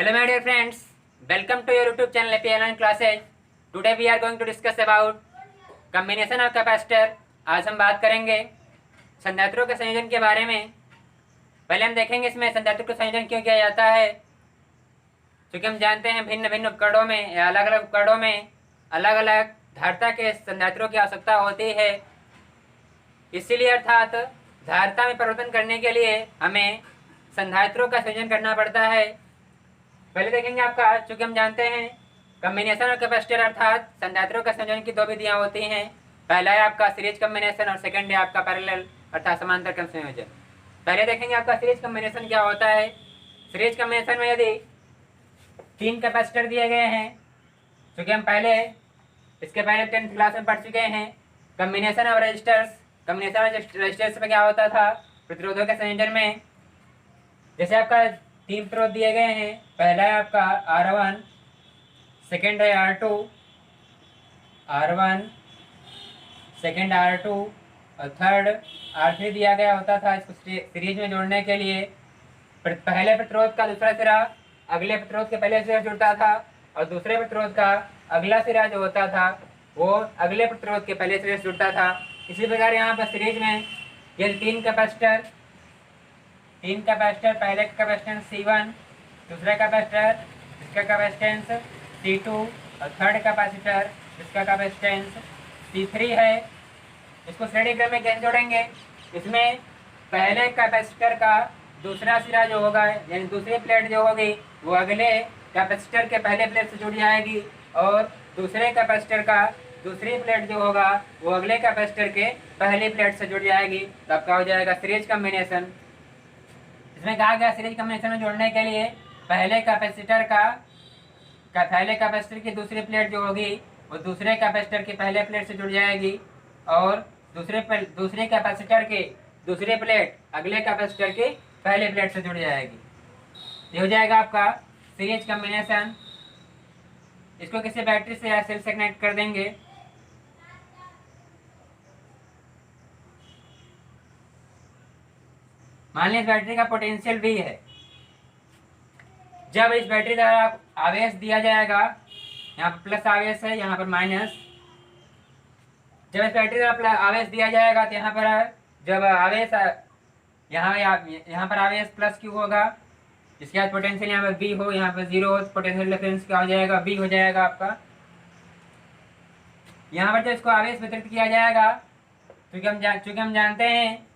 Hello my dear friends, welcome to your YouTube channel AP Online Classes. Today we are going to discuss about combination of capacitor. आज हम बात करेंगे संधारित्रों के संयोजन के बारे में। पहले हम देखेंगे इसमें संधारित्रों का संयोजन क्यों किया जाता है। क्योंकि हम जानते हैं भिन्न भिन्न उपकरणों में या अलग अलग उपकरणों में अलग अलग धारिता के संधारित्रों की आवश्यकता होती है। इसीलिए अर्थात धारिता में परिवर्तन करने के लिए हमें संधारित्रों का संयोजन करना पड़ता है। पहले देखेंगे आपका, चूंकि हम जानते हैं कम्बिनेशन और कैपेसिटर अर्थात संधारित्रों का संयोजन की दो विधियां होती हैं। पहला है आपका सीरीज कम्बिनेशन और सेकंड है आपका पैरेलल अर्थात समांतर क्रम संयोजन। पहले देखेंगे आपका सीरीज कम्बिनेशन क्या होता है। सीरीज कम्बिनेशन में यदि 3 कैपेसिटर दिए गए हैं, चूँकि हम इसके पहले 10th क्लास में पढ़ चुके हैं combination of resistors. Combination of resistors में क्या होता था, प्रतिरोधों के संयोजन में जैसे आपका 3 प्रतिरोध दिए गए हैं। पहला है आपका R1, सेकेंड है R2, R1 सेकेंड R2 और थर्ड R3 दिया गया होता था। इसको सीरीज में जोड़ने के लिए पहले प्रतिरोध का दूसरा सिरा अगले प्रतिरोध के पहले सिरे से जुड़ता था और दूसरे प्रतिरोध का अगला सिरा जो होता था वो अगले प्रतिरोध के पहले सिरे से जुड़ता था। इसी प्रकार यहाँ पर सीरीज में ये 3 कैपेसिटर पहले का कैपेसिटेंस C1, दूसरा कैपेसिटर जिसका कैपेसिटेंस C2 और थर्ड कैपेसिटर जिसका कैपेसिटेंस C3 है। इसको श्रेणी क्रम में कैसे जोड़ेंगे, इसमें पहले कैपेसिटर का दूसरा सिरा जो होगा यानी दूसरी प्लेट जो होगी वो अगले कैपेसिटर के पहले प्लेट से जुड़ जाएगी और दूसरे कैपेसिटर का दूसरी प्लेट जो होगा वो अगले कैपेसिटर के पहली प्लेट से जुड़ जाएगी। तब क्या हो जाएगा सीरीज कम्बिनेशन। इसमें कहा गया सीरीज कम्बिनेशन में जोड़ने के लिए पहले कैपेसिटर की दूसरी प्लेट जो होगी वो दूसरे कैपेसिटर की पहले प्लेट से जुड़ जाएगी और दूसरे कैपेसिटर की दूसरी प्लेट अगले कैपेसिटर की पहले प्लेट से जुड़ जाएगी। ये हो जाएगा आपका सीरीज कम्बिनेशन। इसको किसी बैटरी से या सेल से कनेक्ट कर देंगे। मान लीजिए बैटरी का पोटेंशियल V है। जब इस बैटरी द्वारा आवेश दिया जाएगा, यहाँ पर प्लस आवेश है, यहाँ पर माइनस। जब इस बैटरी द्वारा आवेश दिया जाएगा तो यहाँ पर जब आवेश यहाँ पर आवेश प्लस Q होगा, इसके बाद पोटेंशियल यहाँ पर V हो, यहाँ पर 0 हो, पोटेंशियल डिफरेंस क्या हो जाएगा, V हो जाएगा आपका। यहाँ पर जब इसको आवेश वितरित किया जाएगा, चूँकि हम जानते हैं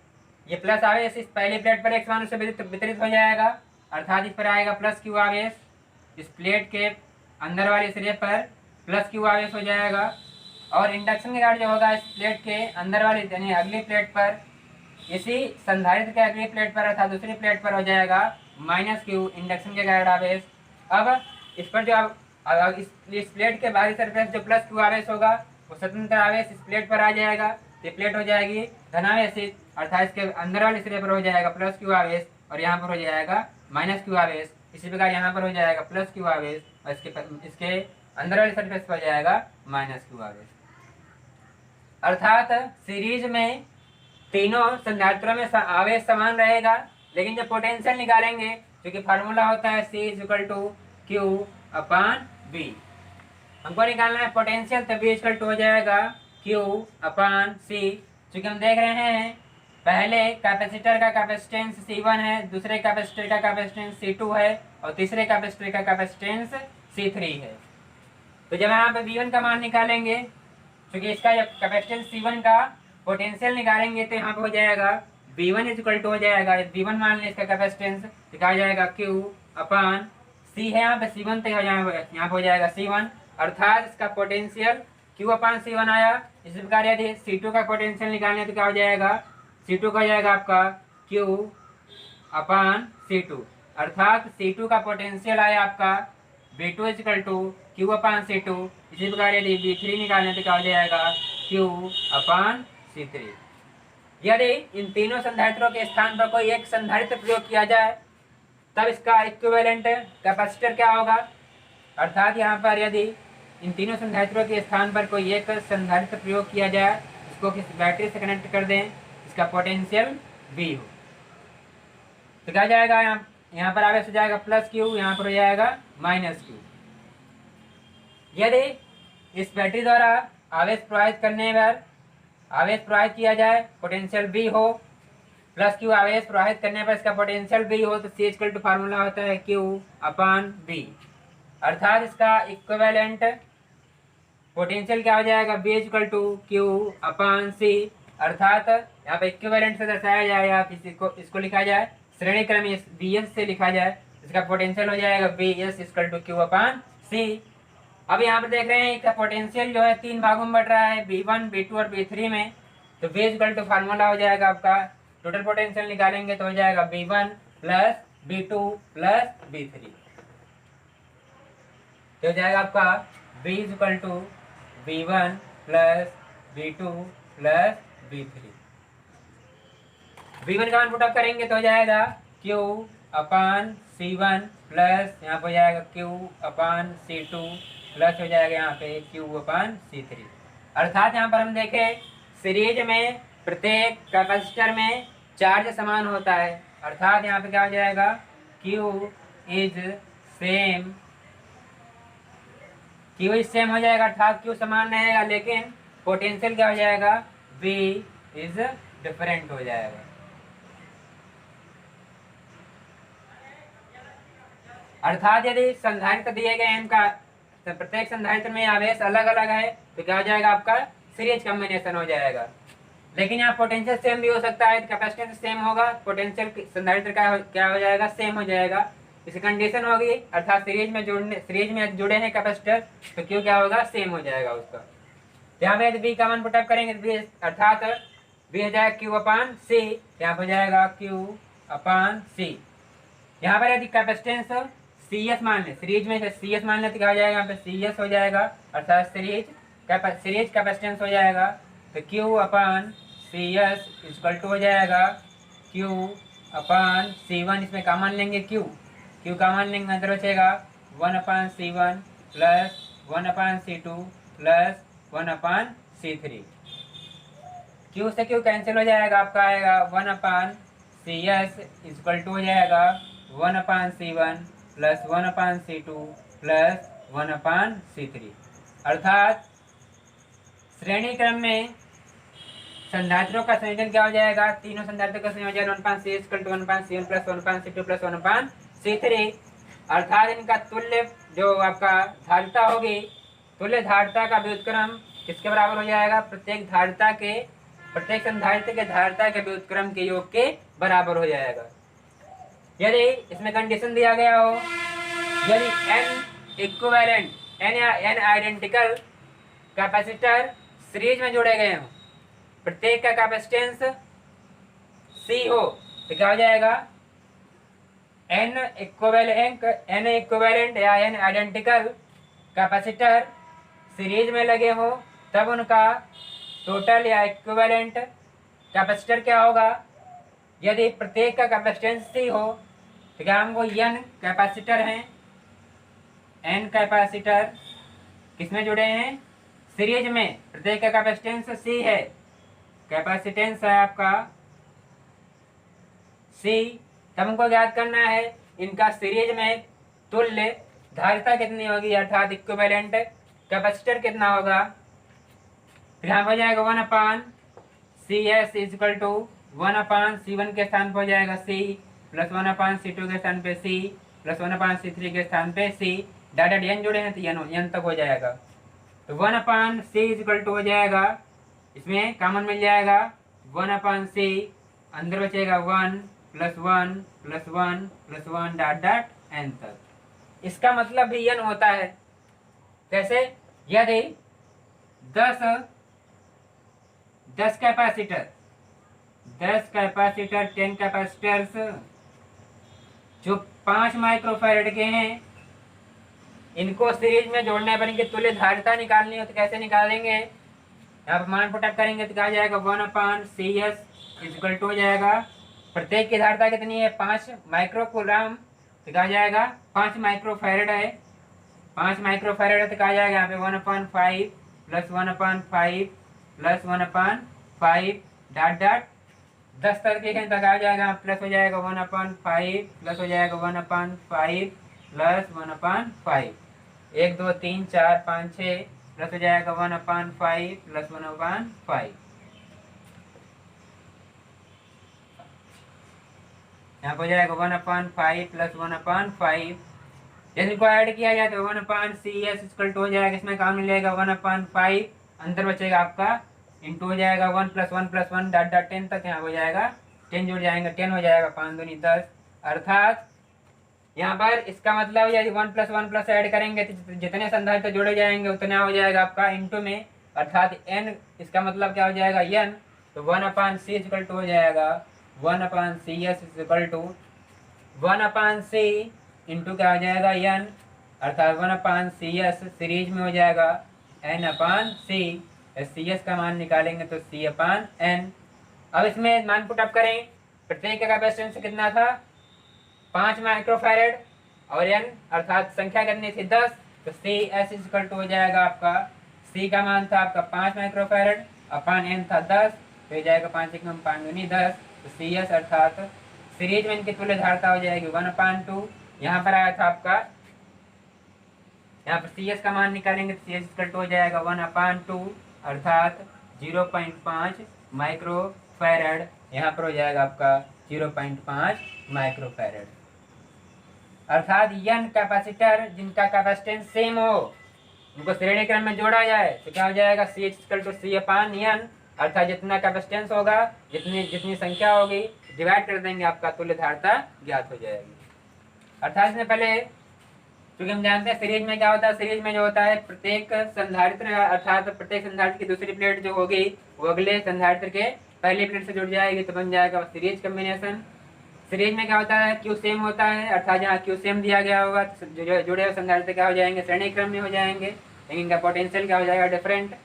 ये प्लस आवेश इस पहली प्लेट पर एक समान से वितरित हो जाएगा, अर्थात इस पर आएगा प्लस Q आवेश, इस प्लेट के अंदर वाले सिरे पर प्लस Q आवेश हो जाएगा और इंडक्शन के कारण जो होगा इस प्लेट के अंदर वाली यानी अगली प्लेट पर, इसी संधारित्र के अगली प्लेट पर अर्थात दूसरी प्लेट पर हो जाएगा माइनस Q इंडक्शन के कारण आवेश। अब इस पर जो इस प्लेट के बाहरी सरफेस जो प्लस Q आवेश होगा वो स्वतंत्र आवेश इस प्लेट पर आ जाएगा। ये प्लेट हो जाएगी धनावेशित, अर्थात इसके अंदर वाले सिरे पर हो जाएगा प्लस Q आवेश और यहाँ पर हो जाएगा माइनस Q आवेश। इसी प्रकार यहाँ पर हो जाएगा प्लस Q आवेश और इसके अंदर वाले सरफेस पर हो जाएगा माइनस Q आवेश। अर्थात सीरीज में तीनों संधारित्रों में आवेश समान रहेगा, लेकिन जब पोटेंशियल निकालेंगे, क्योंकि फार्मूला होता है C=Q/V, हमको निकालना है पोटेंशियल, तो V हो जाएगा Q/C। चूँकि हम देख रहे हैं पहले कैपेसिटर का कैपेसिटेंस C1 है, दूसरे कैपेसिटर का कैपेसिटेंस C2 है और तीसरे कैपेसिटर का कैपेसिटेंस C3 है। तो जब यहाँ पे V1 का मान निकालेंगे, क्योंकि इसका जब कैपेसिटेंस C1 का पोटेंशियल निकालेंगे तो यहाँ पे हो जाएगा V1 हो जाएगा, V1 मान लें इसका कैपेसिटेंस, दिखाया जाएगा Q/C है, यहाँ पे C1 तो यहाँ पे हो जाएगा C1, अर्थात इसका पोटेंशियल Q/C1 आया। इसी प्रकार यदि C2 का पोटेंशियल निकालने तो क्या हो जाएगा, C2 का हो जाएगा आपका Q/C2, अर्थात C2 का पोटेंशियल आया आपका V2 Q/C2। इसी प्रकार यदि V3 निकालने तो क्या हो जाएगा Q/C3। यदि इन तीनों संधारित्रों के स्थान पर कोई एक संधारित्र प्रयोग किया जाए तब इसका इक्विवेलेंट कैपेसिटर क्या होगा, अर्थात यहाँ पर यदि इन तीनों संधारित्रों के स्थान पर कोई एक संधारित्र प्रयोग किया जाए, इसको किसी बैटरी से कनेक्ट कर दें, इसका पोटेंशियल V हो, तो क्या जाएगा यहाँ पर आवेश हो जाएगा प्लस क्यू, यहाँ पर हो जाएगा माइनस क्यू। यदि इस बैटरी द्वारा आवेश प्रवाहित करने पर आवेश प्रवाहित किया जाए, पोटेंशियल बी हो, प्लस क्यू आवेश प्रवाहित करने पर इसका पोटेंशियल बी हो, तो सी इक्वल टू फार्मूला होता है क्यू अपॉन बी। अर्थात इसका इक्विवेलेंट पोटेंशियल क्या हो जाएगा, V equal to Q upon C. अर्थात यहाँ पे इक्विवेलेंट से दर्शाया जाएगा, इसको लिखा जाए श्रेणी क्रम बी एस से लिखा जाए, इसका पोटेंशियल हो जाएगा V is equal to Q upon C. अब यहाँ पर देख रहे हैं इसका पोटेंशियल जो है 3 भागों में बट रहा है, B1, B2 और B3 में। तो V इक्वल टू फार्मूला हो जाएगा आपका, टोटल पोटेंशियल निकालेंगे तो हो जाएगा B1 plus B2 plus B3, तो हो जाएगा आपका V equal to B1 plus B2 plus B3। B1 का मान पुटअप करेंगे तो हो जाएगा Q अपान C1 प्लस यहाँ पर हो जाएगा Q अपान C2 प्लस हो जाएगा यहाँ पे Q अपान C3। अर्थात यहाँ पर हम देखें सीरीज में प्रत्येक कैपेसिटर में चार्ज समान होता है। अर्थात यहाँ पे क्या हो जाएगा, Q is same, Q is same हो जाएगा, अर्थात Q समान रहेगा, लेकिन पोटेंशियल क्या हो जाएगा, V इज डिफरेंट हो जाएगा। अर्थात यदि संधारित्र दिए गए इनका तो प्रत्येक संधारित्र में आवेश अलग अलग है, तो क्या हो जाएगा आपका सीरीज कॉम्बिनेशन हो जाएगा। लेकिन यहाँ पोटेंशियल सेम भी हो सकता है, कैपेसिटेंस सेम होगा, पोटेंशियल संधारित्र का क्या हो जाएगा, सेम हो जाएगा। इसी कंडीशन होगी, अर्थात सीरीज में जुड़े हैं कैपेसिटर, तो क्यू क्या होगा, सेम हो जाएगा उसका। यहाँ पे यदि बी का मान पुटअप करेंगे तो अर्थात बी हो जाएगा क्यू अपान सी, यहाँ पर हो जाएगा क्यू अपान सी। यहाँ पर यदि कैपेसिटेंस सी एस मान ले, सीरीज में सी एस मान ले तो क्या हो जाएगा, यहाँ पे सी एस हो जाएगा, अर्थात सीरीज कैपेसिटेंस हो जाएगा, तो Q upon C S equal to हो जाएगा क्यू अपान सी वन, इसमें का मान लेंगे क्यू का मान लेंगे, अंदर बचेगा 1 upon C one plus 1 upon C two plus 1 upon C three. Q से क्यू कैंसिल हो जाएगा, आपका आएगा 1 upon C S equal to हो जाएगा 1 upon C one plus 1 upon C two plus 1 upon C three. अर्थात श्रेणी क्रम में संधारित्रों का संयोजन क्या हो जाएगा, तीनों संधारित्रों का संयोजन 1 upon C equal to 1 upon C one plus 1 upon C two plus 1 upon C three. अर्थात इनका तुल्य जो आपका धारिता होगी, तुल्य धारिता का व्युत्क्रम किसके बराबर हो जाएगा, प्रत्येक संधारित्र के धारिता के व्युत्क्रम के योग के बराबर हो जाएगा। यदि इसमें कंडीशन दिया गया हो, यदि n इक्विवेलेंट n या n आइडेंटिकल कैपेसिटर सीरीज में जोड़े गए हों, प्रत्येक का कैपेसिटेंस C हो, तो क्या हो जाएगा, n इक्विवेलेंट या n आइडेंटिकल कैपेसिटर सीरीज में लगे हो, तब उनका टोटल या इक्विवेलेंट कैपेसिटर क्या होगा। यदि प्रत्येक का कैपेसिटेंस C हो, तो क्या हमको n कैपेसिटर हैं, n कैपेसिटर किसमें जुड़े हैं, सीरीज में, प्रत्येक का कैपेसिटेंस C है, कैपेसिटेंस है आपका C, तब हमको याद करना है इनका सीरीज में तुल्य धारिता कितनी होगी, अर्थात इक्विवेलेंट कैपेसिटर कितना होगा। फिर यहाँ हो जाएगा 1 upon C S equal to 1 upon C one के स्थान पर हो जाएगा C plus 1 upon C two के स्थान पे C plus 1 upon C three के स्थान पे C। डाटा n जुड़े हैं तो n तक हो जाएगा, तो 1 अपान सी इक्वल टू हो जाएगा, इसमें कॉमन मिल जाएगा 1 अपान सी, अंदर बचेगा 1 plus 1 plus 1 plus 1 dot dot n तक। इसका मतलब भी n होता है। कैसे, यदि 10 कैपेसिटर 10 कैपेसिटर्स जो 5 माइक्रोफैरड के हैं, इनको सीरीज में जोड़ने पर इनकी तुल्य धारिता निकालनी हो तो कैसे निकालेंगे, यहाँ पर मान पुटअप करेंगे तो क्या जाएगा 1 upon C S equal to हो जाएगा, प्रत्येक की धारिता कितनी है 5 माइक्रोकूलम, तो क्या जाएगा 5 माइक्रोफैरड है, 5 माइक्रोफैरड है, तो क्या जाएगा यहाँ पे 1 अपान 5 प्लस 1 अपान 5 प्लस 1 अपान 5 डॉट डॉट 10 तक देखें तक आ जाएगा, प्लस हो जाएगा 1/5 प्लस हो जाएगा 1/5 प्लस 1/5। 1 2 3 4 5 6 प्लस हो जाएगा 1/5 प्लस 1/5। यहाँ पर हो जाएगा 1/5 प्लस 1/5। यदि इनको ऐड किया जाए तो 1/CS हो जाएगा, इसमें काम मिलेगा 1/5, अंदर बचेगा आपका इंटू हो जाएगा 1 + 1 + 1 डॉट डॉट 10 तक यहाँ हो जाएगा, 10 जुड़ जाएंगे, 10 हो जाएगा 5 दूनी 10। अर्थात यहाँ पर इसका मतलब यदि 1 + 1 प्लस ऐड करेंगे तो जितने संधारित्र जोड़े जाएंगे उतना हो जाएगा आपका इंटू में, अर्थात n, इसका मतलब क्या हो जाएगा n। तो 1/c हो जाएगा 1/cs 1/c इंटू क्या हो जाएगा n, अर्थात 1/cs सीरीज में हो जाएगा n/c। cs का मान निकालेंगे तो c/n। अब इसमें मान पुट अप करें, प्रत्येक का कैपेसिटेंस कितना था 5 माइक्रोफैरड और n अर्थात संख्या कितनी थी 10, तो cs हो जाएगा आपका, c का मान था आपका 5 माइक्रोफैरड अपन n था 10, तो हो जाएगा 5 × 5 दूनी 10। तो cs अर्थात सीरीज में इनकी तुल्य धारता हो जाएगी 1/2। यहाँ पर आया था आपका, यहाँ पर cs का मान निकालेंगे तो cs हो जाएगा 1/2 अर्थात 0.5 माइक्रोफैरड। यहाँ पर हो जाएगा आपका 0.5 माइक्रोफैरड। अर्थात n कैपेसिटर जिनका कैपेसिटेंस सेम हो उनको श्रेणी क्रम में जोड़ा जाए तो क्या हो जाएगा C/n, अर्थात जितना कैपेसिटेंस होगा, जितनी संख्या होगी डिवाइड कर देंगे, आपका तुल्य धारता ज्ञात हो जाएगी। अर्थात इसमें पहले क्योंकि हम जानते हैं सीरीज में क्या होता है, सीरीज में जो होता है प्रत्येक संधारित्र अर्थात प्रत्येक संधारित्र की दूसरी प्लेट जो होगी वो अगले संधारित्र के पहली प्लेट से जुड़ जाएगी, तो बन जाएगा सीरीज कम्बिनेशन। सीरीज में क्या होता है क्यू सेम होता है, अर्थात जहाँ क्यू सेम दिया गया होगा तो जुड़े हुए संधारित्र क्या हो जाएंगे श्रेणी क्रम में हो जाएंगे, लेकिन इनका पोटेंशियल क्या हो जाएगा डिफरेंट।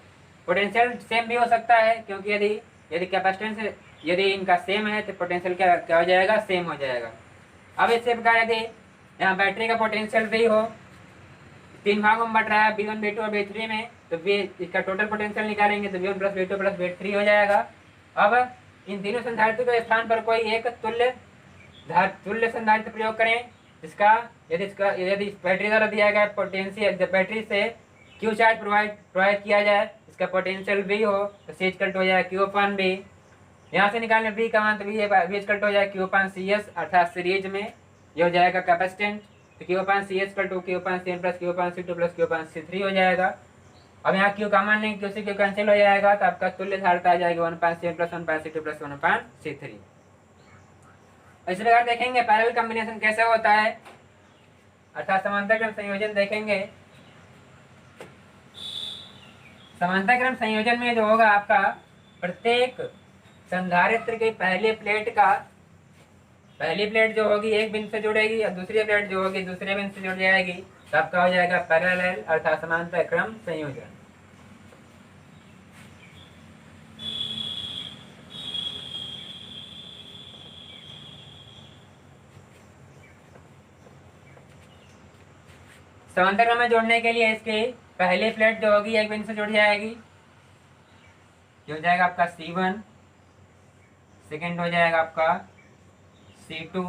पोटेंशियल सेम भी हो सकता है क्योंकि यदि कैपेसिटेंस यदि इनका सेम है तो पोटेंशियल क्या हो जाएगा सेम हो जाएगा। अब इससे प्रकार यदि यहाँ बैटरी का पोटेंशियल भी हो, 3 भागों में बट रहा है V1 V2 और V3 में, तो इसका टोटल पोटेंशियल निकालेंगे तो V1 + V2 + V3 हो जाएगा। अब इन तीनों संधारित्र के स्थान पर कोई एक तुल्य संधारित्र प्रयोग करें, जिसका यदि बैटरी द्वारा दिया गया पोटेंशियल बैटरी से क्यू चार्ज प्रोवाइड किया जाए, इसका पोटेंशियल V हो तो C हो जाएगा Q/V। यहाँ से निकालने V का मान तो V हो जाएगा Q/CS, अर्थात सीरीज में ये हो जाएगा कैपेसिटेंट, तो Q/CS Q/CN + Q/C2 + Q/C3 हो जाएगा। अब यहाँ Q का मान नहीं, Q से Q कैंसिल हो जाएगा, तो आपका तुल्य धारता आ जाएगी 1/CN + 1/C2 + 1/C3। इस प्रकार देखेंगे पैरेलल कॉम्बिनेशन कैसे होता है, अर्थात समांतर क्रम संयोजन देखेंगे। समांतर क्रम संयोजन में जो होगा आपका प्रत्येक संधारित्र की पहली प्लेट जो होगी एक बिंदु से जुड़ेगी और दूसरी प्लेट जो होगी दूसरे बिंदु से जुड़ जाएगी, तो आपका हो जाएगा पैरेलल अर्थात समांतर क्रम संयोजन। समांतर क्रम में जोड़ने के लिए इसकी पहली प्लेट जो होगी एक बिंदु से जुड़ जाएगी, जो हो जाएगा आपका C1, सेकेंड हो जाएगा आपका C2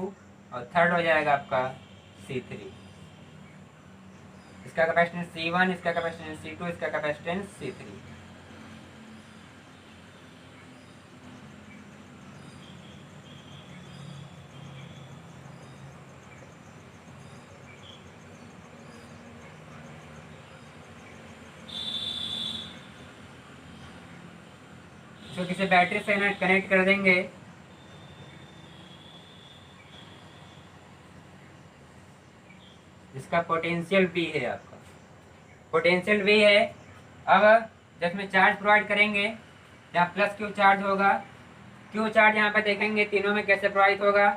और थर्ड हो जाएगा आपका C3। इसका कैपेसिटेंस C1, इसका कैपेसिटेंस C2, इसका कैपेसिटेंस C3। तो किसी बैटरी से कनेक्ट कर देंगे, जिसका पोटेंशियल V है, आपका पोटेंशियल V है। अब जब इसमें चार्ज प्रोवाइड करेंगे, यहाँ प्लस Q चार्ज होगा, Q चार्ज यहाँ पे देखेंगे तीनों में कैसे प्रोवाइड होगा।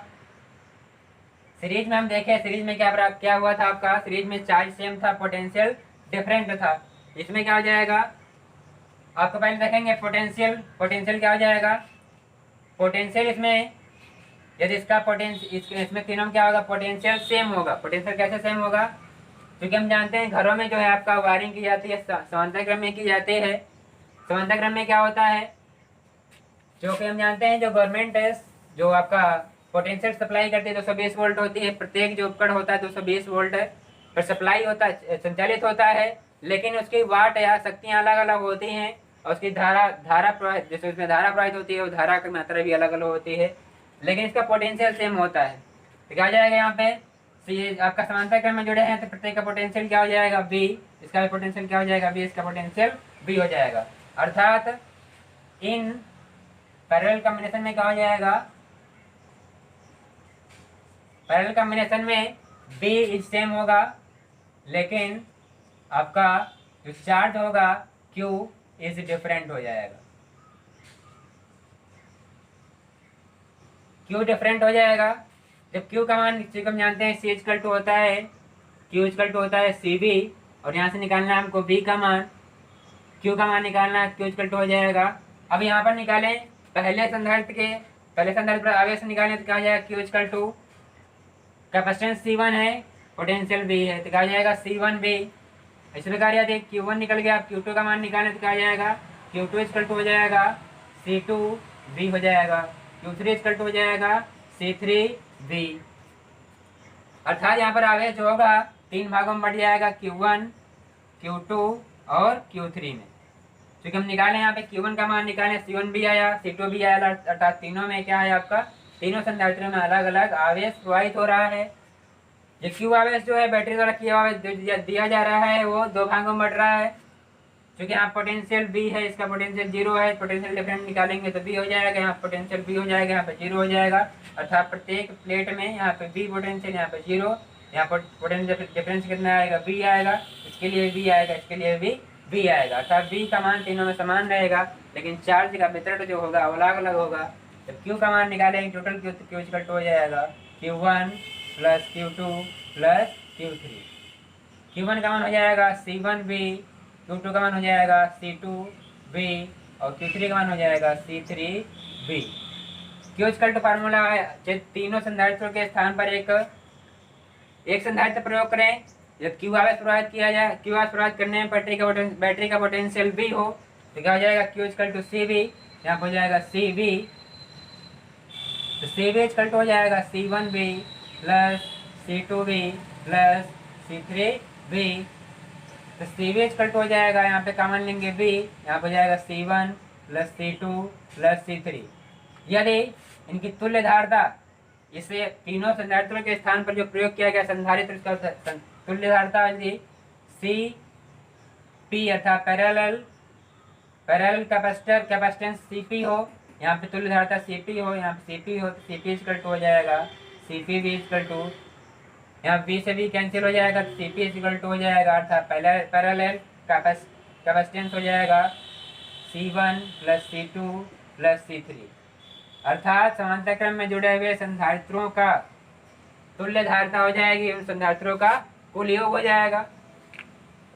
सीरीज में हम देखें, सीरीज में क्या हुआ था आपका, सीरीज में चार्ज सेम था, पोटेंशियल डिफरेंट था। इसमें क्या हो जाएगा आपको पहले देखेंगे पोटेंशियल क्या हो जाएगा, पोटेंशियल इसमें यदि इसका पोटेंशियल इसमें तीनों में क्या होगा पोटेंशियल सेम होगा। पोटेंशियल कैसे सेम होगा, क्योंकि हम जानते हैं घरों में जो है आपका वायरिंग की जाती है समांतर क्रम में की जाती है। समांतर क्रम में क्या होता है, जो कि हम जानते हैं जो गवर्नमेंट है जो आपका पोटेंशियल सप्लाई करती है 220 वोल्ट होती है। प्रत्येक जो उपकरण होता है 220 वोल्ट है पर सप्लाई होता है, संचालित होता है, लेकिन उसकी वाट या शक्तियाँ अलग अलग होती हैं और उसकी धारा प्रवाहित, जैसे उसमें धारा प्रवाहित होती है वो धारा की मात्रा भी अलग अलग होती है, लेकिन इसका पोटेंशियल सेम होता है। तो क्या हो जाएगा यहाँ पे, तो ये आपका समांतर क्रम में जुड़े हैं तो प्रत्येक का पोटेंशियल क्या हो जाएगा V, इसका भी पोटेंशियल क्या हो जाएगा V, इसका पोटेंशियल V हो जाएगा। अर्थात इन पैरेलल कॉम्बिनेशन में क्या हो जाएगा, पैरेलल कॉम्बिनेशन में B इज सेम होगा, लेकिन आपका जो चार्ज होगा Q इज डिफरेंट हो जाएगा। Q डिफरेंट हो जाएगा जब Q का मान हम जानते हैं C इक्वल टू होता है, Q इक्वल टू होता है CV, और यहाँ से निकालना है हमको V का मान, Q का मान निकालना है, Q इक्वल टू हो जाएगा। अब यहाँ पर निकालें पहले संधारित्र पर आवेश निकालें तो क्या हो जाएगा, Q equal to capacitance C1 है, पोटेंशियल V है, तो क्या हो जाएगा C1V। इस प्रकार यदि Q1 निकल गया, Q2 का मान निकालें तो क्या हो जाएगा, Q2 इक्वल टू हो जाएगा C2V हो जाएगा, Q3 इक्वल टू हो जाएगा C3V। अर्थात यहाँ पर आवेश जो होगा 3 भागों में बढ़ जाएगा, Q1, Q2 और Q3 में। क्योंकि हम निकालें यहाँ पे Q1 का मान निकालें, C1 भी आया, C2 भी आया, अर्थात तीनों में क्या है आपका, तीनों संधारित्रों में अलग अलग आवेश प्रवाहित हो रहा है। ये Q आवेश जो है बैटरी द्वारा किया आवेश दिया जा रहा है वो 2 भागों में बढ़ रहा है। क्योंकि यहाँ पोटेंशियल B है, इसका पोटेंशियल 0 है, पोटेंशियल डिफरेंस निकालेंगे तो B हो जाएगा, यहाँ पोटेंशियल B हो जाएगा, यहाँ पे 0 हो जाएगा। अर्थात प्रत्येक प्लेट में यहाँ पे B पोटेंशियल, यहाँ पे 0, यहाँ पर पोटेंशियल डिफरेंस कितना आएगा, B आएगा, इसके लिए B आएगा, इसके लिए भी B आएगा। अर्थात B का मान तीनों में समान रहेगा, लेकिन चार्ज का वितरण जो होगा वो अलग अलग होगा। जब Q का मान निकालेंगे टोटल Q इक्वल टू हो जाएगा Q1 plus Q2 plus Q3। Q1 का मान हो जाएगा C1V, Q2 का मान हो जाएगा C2V और Q3 का मान हो जाएगा C3V। Q equal to formula है, तीनों संधारित्रों के स्थान पर एक संधारित्र प्रयोग करें। जब Q आवेश प्रवाहित किया जाए, Q आवेश प्रवाहित करने में बैटरी का पोटेंशियल V हो तो क्या हो जाएगा, Q इक्वल टू CV, यहाँ हो जाएगा CV, तो CV इक्वल टू हो जाएगा C1V plus C2V plus C3V। तो CV इक्वल टू हो जाएगा, यहाँ पे कॉमन लेंगे V, यहाँ हो जाएगा C1 plus C2 plus C3। यदि इनकी तुल्य धारता, इसे तीनों संधारित्रों के स्थान पर जो प्रयोग किया गया संधारित्र का तुल्य धारता यदि CP अर्थात पैरेलल कैपेसिटेंस CP हो, यहाँ पे तुल्य धारता CP हो, यहाँ पे CP हो, तो CP इक्वल टू हो जाएगा CPV इक्वल टू, यहाँ V से V कैंसिल हो जाएगा तो CP इक्वल टू हो जाएगा, अर्थात पैरेलल कैपेसिटेंस हो जाएगा C1 plus C2 plus C3। अर्थात समांतर क्रम में जुड़े हुए संधारित्रों का तुल्य धारता हो जाएगी, उन संधारित्रों का कुल योग हो जाएगा,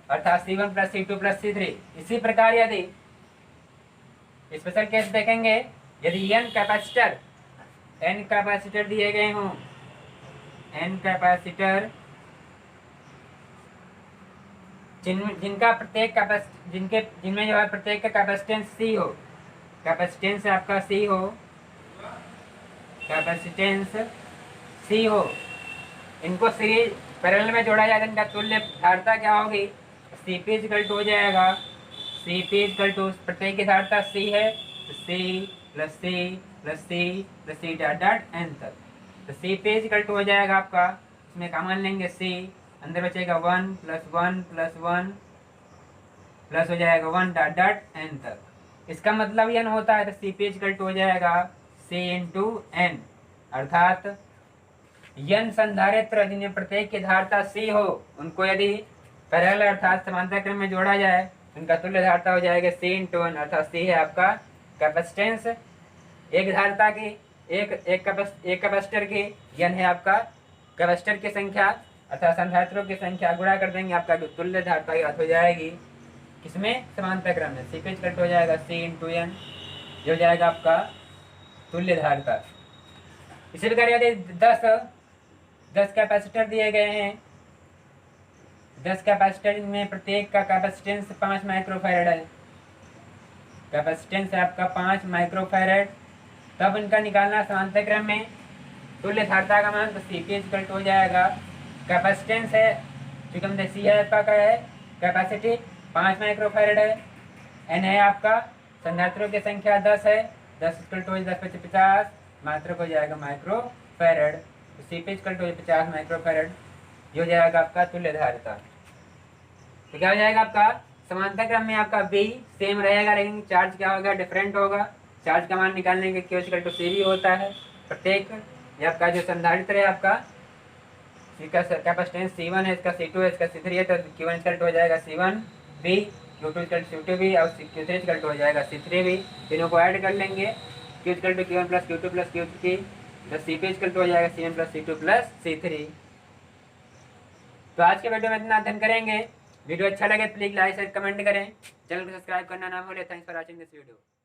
अर्थात C1 plus C2 plus C3। इसी प्रकार यदि स्पेशल केस देखेंगे, यदि n कैपेसिटर दिए गए हों, n कैपेसिटर जिनका जिनमें जो है प्रत्येक का कैपेसिटेंस C हो, कैपेसिटेंस आपका C हो, कैपेसिटेंस C हो, इनको सीरीज पैरेलल में जोड़ा जाए, इनका तुल्य धारता क्या होगी, CP इक्वल टू हो जाएगा, CP इक्वल टू प्रत्येक की धारता C है तो C plus C plus C plus C dot dot n तक। तो CP इक्वल टू हो जाएगा आपका, इसमें कॉमन लेंगे C, अंदर बचेगा 1 प्लस 1 प्लस 1 प्लस हो जाएगा 1 डॉट डॉट n तक। इसका मतलब n होता है तो CP इक्वल टू हो जाएगा C इंटू n, अर्थात n संधारित्र जिन्हें प्रत्येक की धारता C हो उनको यदि पैरेलल अर्थात समांतर क्रम में जोड़ा जाए उनका तुल्य धारता हो जाएगा C इंटू n, अर्थात C है आपका कैपेसिटेंस एक धारता की, एक कैपेसिटर की, n है आपका कैपेसिटर की संख्या अर्थात संधारित्रों की संख्या, गुणा कर देंगे आपका जो तुल्य धारता याद हो जाएगी किसमें, समांतर क्रम में। CP इक्वल हो जाएगा C इंटू n, जो हो जाएगा आपका तुल्य धारता। इसी प्रकार यदि 10 कैपेसिटर दिए गए हैं, 10 कैपेसिटर में प्रत्येक का कैपेसिटेंस 5 माइक्रोफैरड है, कैपेसिटेंस है आपका 5 माइक्रोफैरेड। तब इनका निकालना समांतर क्रम में तुल्य धारिता का मान, तो Cp इक्वल टू हो जाएगा, कैपेसिटेंस है चूँकि हम सी है आपका क्या है कैपेसिटी 5 माइक्रोफैरेड है, एन है आपका संधारित्रों की संख्या 10 है, 10 इक्वल टू 10/50 मात्रक हो जाएगा माइक्रोफैरेड, तो Cp इक्वल टू 50 माइक्रोफैरेड, ये हो जाएगा आपका तुल्य धारिता। तो क्या हो जाएगा आपका समांतर क्रम में आपका V सेम रहेगा, लेकिन चार्ज क्या होगा डिफरेंट होगा। चार्ज का मान निकालने के Q इक्वल टू CV होता है प्रत्येक। ये आपका जो संधारित्र है आपका इसका कैपेसिटेंस C1 है, इसका C2 है, इसका C3 है, तो Q1 इक्वल टू हो जाएगा C1V, Q2 equal to C2V और Q3 इक्वल टू हो जाएगा C3V। तीनों को ऐड कर लेंगे, Q equal to Q1 plus Q2 plus Q3, तो Cp इक्वल टू हो जाएगा C1 plus C2 plus C3। तो आज के वीडियो में इतना अध्ययन करेंगे। वीडियो अच्छा लगे तो प्लीज लाइक शेयर कमेंट करें, चैनल को सब्सक्राइब करना ना भूलें। Thanks for watching this video.